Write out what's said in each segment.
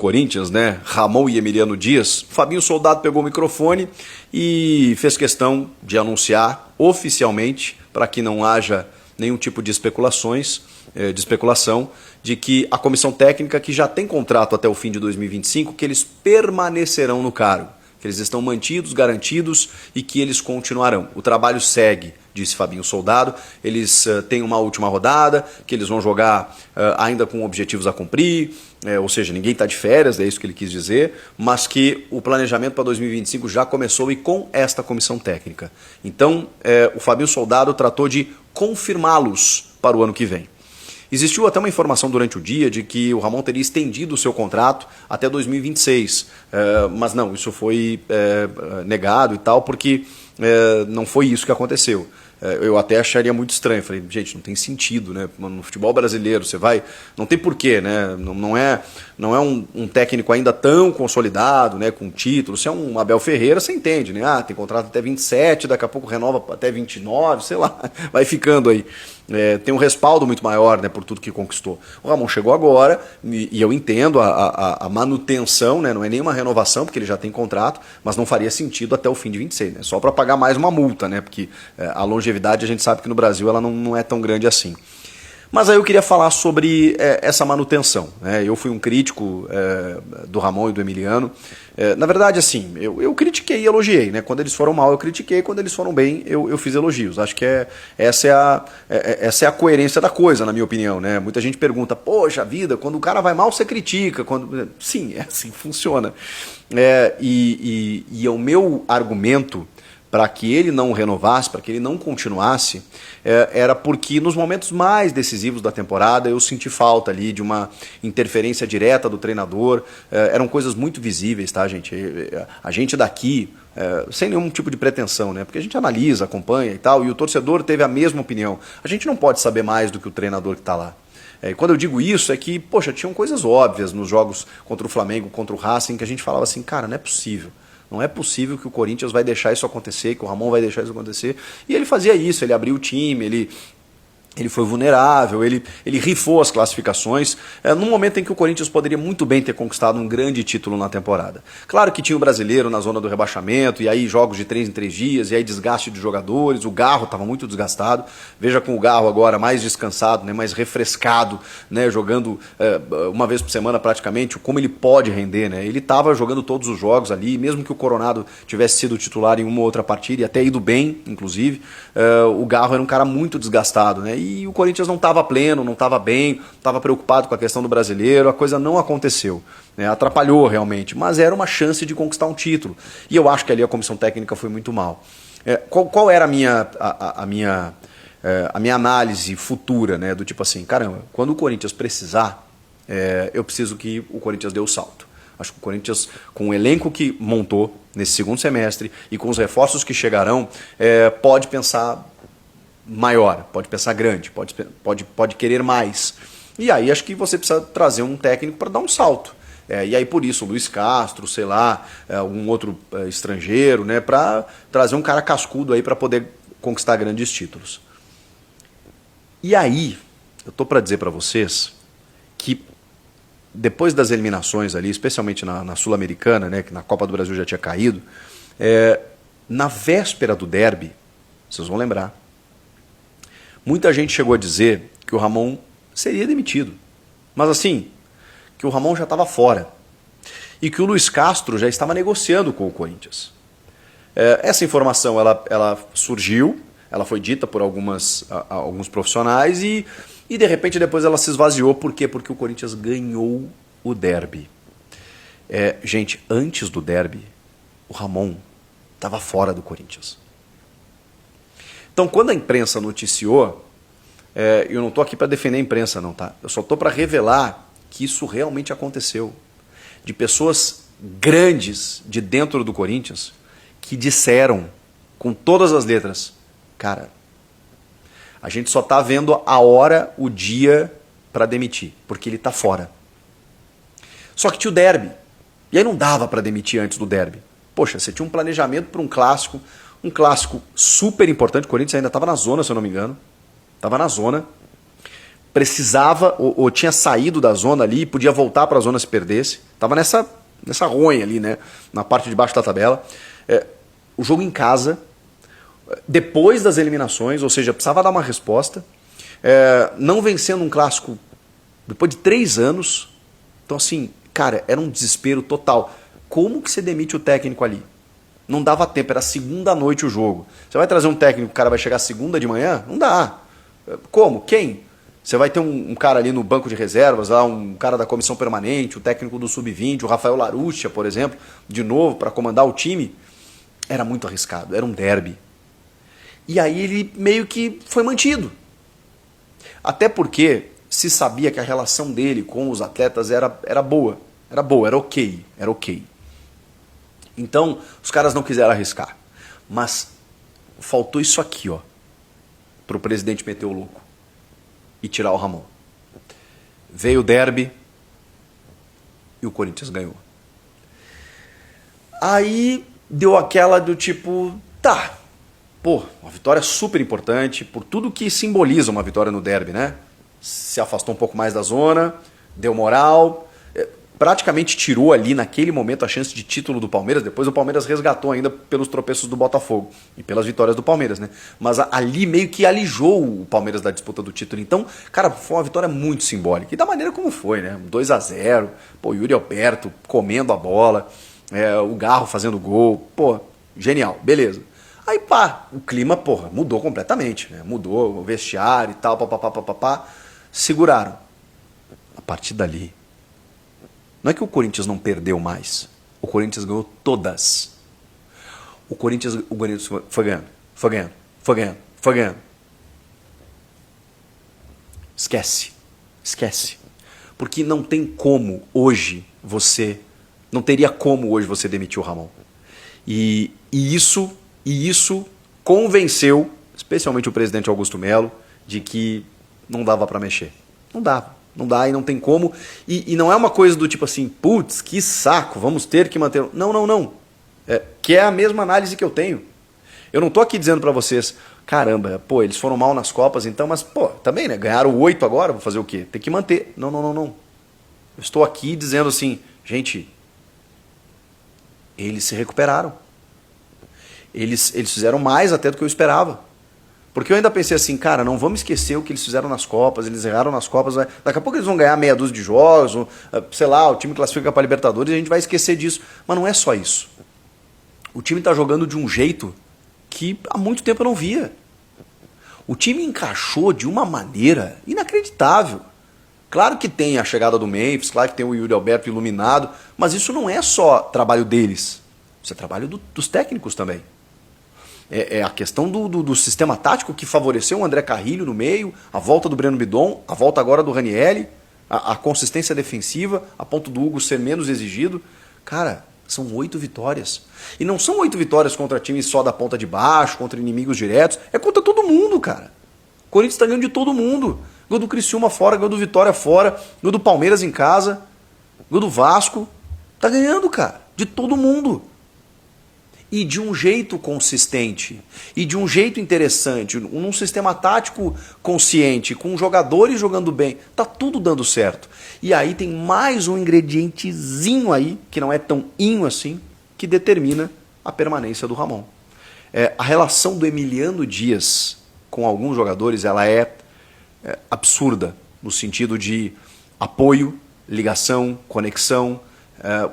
Corinthians, né? Ramon e Emiliano Dias, Fabinho Soldado pegou o microfone e fez questão de anunciar oficialmente, para que não haja nenhum tipo de especulação, de que a comissão técnica, que já tem contrato até o fim de 2025, que eles permanecerão no cargo, que eles estão mantidos, garantidos e que eles continuarão. O trabalho segue, disse Fabinho Soldado. Eles têm uma última rodada, que eles vão jogar ainda com objetivos a cumprir, ou seja, ninguém está de férias, é isso que ele quis dizer, mas que o planejamento para 2025 já começou e com esta comissão técnica. Então, o Fabinho Soldado tratou de confirmá-los para o ano que vem. Existiu até uma informação durante o dia de que o Ramon teria estendido o seu contrato até 2026, mas não, isso foi negado e tal, porque não foi isso que aconteceu. Eu até acharia muito estranho. Falei, gente, não tem sentido, né? No futebol brasileiro, você vai... Não tem porquê, né? Não é um técnico ainda tão consolidado, né? Com título. Se é um Abel Ferreira, você entende, né? Ah, tem contrato até 27, daqui a pouco renova até 29, sei lá. Vai ficando aí. Tem um respaldo muito maior, né? Por tudo que conquistou. O Ramon chegou agora, e eu entendo a manutenção, né? Não é nenhuma renovação, porque ele já tem contrato, mas não faria sentido até o fim de 26, né? Só para pagar mais uma multa, né? Porque a longevidade a gente sabe que no Brasil ela não é tão grande assim. Mas aí eu queria falar sobre essa manutenção, né? Eu fui um crítico do Ramon e do Emiliano. Na verdade, assim, eu critiquei e elogiei, né? Quando eles foram mal, eu critiquei. Quando eles foram bem, eu fiz elogios. Acho que essa é a coerência da coisa, na minha opinião, né? Muita gente pergunta, poxa vida, quando o cara vai mal, você critica. Sim, é assim que funciona. E o meu argumento para que ele não renovasse, para que ele não continuasse, era porque nos momentos mais decisivos da temporada eu senti falta ali de uma interferência direta do treinador. Eram coisas muito visíveis, tá, gente? A gente daqui, sem nenhum tipo de pretensão, né? Porque a gente analisa, acompanha e tal, e o torcedor teve a mesma opinião. A gente não pode saber mais do que o treinador que está lá. Quando eu digo isso é que, poxa, tinham coisas óbvias nos jogos contra o Flamengo, contra o Racing, que a gente falava assim, cara, não é possível. Não é possível que o Corinthians vai deixar isso acontecer, que o Ramon vai deixar isso acontecer. E ele fazia isso, ele abriu o time, ele foi vulnerável, ele rifou as classificações num momento em que o Corinthians poderia muito bem ter conquistado um grande título na temporada. Claro que tinha o brasileiro na zona do rebaixamento, e aí jogos de 3 em 3 dias, e aí desgaste de jogadores, o Garro estava muito desgastado, veja com o Garro agora mais descansado, né, mais refrescado, né, jogando uma vez por semana praticamente, como ele pode render, né? Ele estava jogando todos os jogos ali, mesmo que o Coronado tivesse sido titular em uma ou outra partida, e até ido bem, inclusive, o Garro era um cara muito desgastado, né? E o Corinthians não estava pleno, não estava bem, estava preocupado com a questão do brasileiro, a coisa não aconteceu, né? Atrapalhou realmente, mas era uma chance de conquistar um título. E eu acho que ali a comissão técnica foi muito mal. Qual era a minha análise futura, né? Do tipo assim, caramba, quando o Corinthians precisar, eu preciso que o Corinthians dê o salto. Acho que o Corinthians, com o elenco que montou nesse segundo semestre e com os reforços que chegarão, pode pensar maior, pode pensar grande, pode querer mais. E aí acho que você precisa trazer um técnico para dar um salto. E aí por isso o Luiz Castro, sei lá, um outro estrangeiro, né, para trazer um cara cascudo aí para poder conquistar grandes títulos. E aí, eu tô para dizer para vocês que depois das eliminações ali, especialmente na Sul-Americana, né, que na Copa do Brasil já tinha caído, na véspera do derby, vocês vão lembrar, muita gente chegou a dizer que o Ramon seria demitido. Mas assim, que o Ramon já estava fora. E que o Luiz Castro já estava negociando com o Corinthians. Essa informação ela surgiu, ela foi dita por alguns profissionais e de repente depois ela se esvaziou. Por quê? Porque o Corinthians ganhou o derby. Gente, antes do derby, o Ramon estava fora do Corinthians. Então, quando a imprensa noticiou, eu não estou aqui para defender a imprensa, não, tá? Eu só estou para revelar que isso realmente aconteceu. De pessoas grandes de dentro do Corinthians que disseram, com todas as letras, cara, a gente só está vendo a hora, o dia para demitir, porque ele está fora. Só que tinha o derby. E aí não dava para demitir antes do derby. Poxa, você tinha um planejamento para um clássico super importante. O Corinthians ainda estava na zona, se eu não me engano. Estava na zona. precisava ou tinha saído da zona ali, podia voltar para a zona se perdesse. Tava nessa ronha ali, né? Na parte de baixo da tabela. O jogo em casa, depois das eliminações, ou seja, precisava dar uma resposta. Não vencendo um clássico depois de 3 anos. Então assim, cara, era um desespero total. Como que você demite o técnico ali? Não dava tempo, era segunda noite o jogo. Você vai trazer um técnico, o cara vai chegar segunda de manhã? Não dá. Como? Quem? Você vai ter um cara ali no banco de reservas, lá, um cara da comissão permanente, o técnico do Sub-20, o Rafael Laruccia, por exemplo, de novo, para comandar o time. Era muito arriscado, era um derby. E aí ele meio que foi mantido. Até porque se sabia que a relação dele com os atletas era boa. Era ok. Então, os caras não quiseram arriscar. Mas faltou isso aqui, ó, para o presidente meter o louco e tirar o Ramon. Veio o derby e o Corinthians ganhou. Aí deu aquela do tipo, tá, pô, uma vitória super importante, por tudo que simboliza uma vitória no derby, né? Se afastou um pouco mais da zona, deu moral, praticamente tirou ali naquele momento a chance de título do Palmeiras. Depois o Palmeiras resgatou ainda pelos tropeços do Botafogo e pelas vitórias do Palmeiras, né? Mas ali meio que alijou o Palmeiras da disputa do título. Então, cara, foi uma vitória muito simbólica. E da maneira como foi, né? 2-0, pô, Yuri Alberto comendo a bola, o Garro fazendo gol, pô, genial, beleza. Aí pá, o clima, porra, mudou completamente, né? Mudou o vestiário e tal, papapá. Seguraram. A partir dali, não é que o Corinthians não perdeu mais. O Corinthians ganhou todas. O Corinthians foi ganhando. Esquece. Porque não tem como hoje você... Não teria como hoje você demitir o Ramon. E isso convenceu, especialmente o presidente Augusto Melo, de que não dava para mexer. Não dá e não tem como. E não é uma coisa do tipo assim, putz, que saco, vamos ter que manter... Não. Que é a mesma análise que eu tenho. Eu não tô aqui dizendo para vocês, caramba, pô, eles foram mal nas Copas, então, mas, pô, também, né? Ganharam 8 agora, vou fazer o quê? Tem que manter. Não. Eu estou aqui dizendo assim, gente, eles se recuperaram. Eles fizeram mais até do que eu esperava. Porque eu ainda pensei assim, cara, não vamos esquecer o que eles fizeram nas Copas, eles erraram nas Copas, daqui a pouco eles vão ganhar meia dúzia de jogos, ou, sei lá, o time classifica para a Libertadores e a gente vai esquecer disso. Mas não é só isso. O time está jogando de um jeito que há muito tempo eu não via. O time encaixou de uma maneira inacreditável. Claro que tem a chegada do Memphis, claro que tem o Yuri Alberto iluminado, mas isso não é só trabalho deles, isso é trabalho dos técnicos também. É a questão do sistema tático que favoreceu o André Carrilho no meio, a volta do Breno Bidon, a volta agora do Ranieri, a consistência defensiva, a ponto do Hugo ser menos exigido. Cara, são 8 vitórias. E não são 8 vitórias contra times só da ponta de baixo, contra inimigos diretos. É contra todo mundo, cara. O Corinthians está ganhando de todo mundo. Gol do Criciúma fora, gol do Vitória fora, gol do Palmeiras em casa, gol do Vasco. Tá ganhando, cara, de todo mundo. E de um jeito consistente, e de um jeito interessante, num sistema tático consciente, com jogadores jogando bem, tá tudo dando certo. E aí tem mais um ingredientezinho aí, que não é tão inho assim, que determina a permanência do Ramon. A relação do Emiliano Dias com alguns jogadores, ela é absurda, no sentido de apoio, ligação, conexão,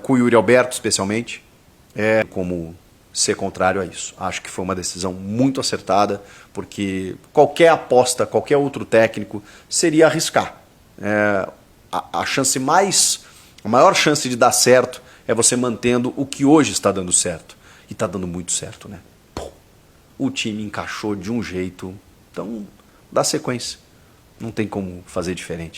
com o Yuri Alberto especialmente, como ser contrário a isso. Acho que foi uma decisão muito acertada, porque qualquer aposta, qualquer outro técnico seria arriscar. A maior chance de dar certo é você mantendo o que hoje está dando certo. E está dando muito certo, né? Pô, o time encaixou de um jeito, então dá sequência. Não tem como fazer diferente.